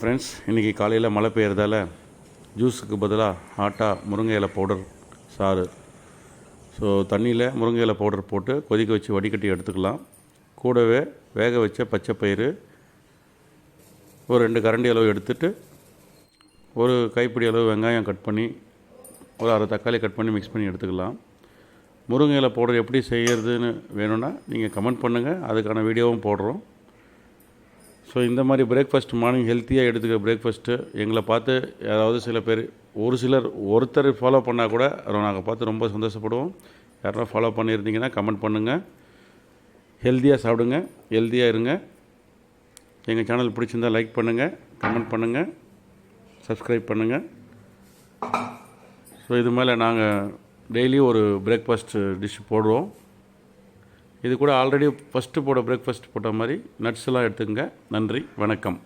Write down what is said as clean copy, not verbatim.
Friends, இன்றைக்கி காலையில் மழை பெய்யறதால ஜூஸுக்கு பதிலாக ஹாட்டாக முருங்கை இலை பவுடர் சாறு. ஸோ தண்ணியில் முருங்கை இலை பவுடர் போட்டு கொதிக்க வச்சு வடிகட்டி எடுத்துக்கலாம். கூடவே வேக வச்ச பச்சை பயிறு ஒரு 2 கரண்டி அளவு எடுத்துகிட்டு, ஒரு கைப்பிடி அளவு வெங்காயம் கட் பண்ணி, ஒரு அரை தக்காளி கட் பண்ணி மிக்ஸ் பண்ணி எடுத்துக்கலாம். முருங்கை இலை பவுடர் எப்படி செய்கிறதுன்னு வேணும்னா நீங்கள் கமெண்ட் பண்ணுங்கள், அதுக்கான வீடியோவும் போடுறோம். ஸோ இந்த மாதிரி பிரேக்ஃபாஸ்ட் மார்னிங் ஹெல்த்தியாக எடுத்துக்க பிரேக்ஃபாஸ்ட்டு எங்களை பார்த்து யாராவது சில பேர் ஒருத்தர் ஃபாலோ பண்ணால் கூட நாங்கள் பார்த்து ரொம்ப சந்தோஷப்படுவோம். யாராவது ஃபாலோ பண்ணியிருந்தீங்கன்னா கமெண்ட் பண்ணுங்கள். ஹெல்த்தியாக சாப்பிடுங்க, ஹெல்த்தியாக இருங்க. எங்கள் சேனல் பிடிச்சிருந்தால் லைக் பண்ணுங்கள், கமெண்ட் பண்ணுங்கள், சப்ஸ்கிரைப் பண்ணுங்கள். ஸோ இது மேலே நாங்கள் டெய்லியும் ஒரு பிரேக்ஃபாஸ்ட் டிஷ் போடுவோம். இது கூட ஆல்ரெடி ஃபஸ்ட்டு பிரேக்ஃபாஸ்ட் போட்ட மாதிரி நட்ஸ்லாம் எடுத்துக்கங்க. நன்றி, வணக்கம்.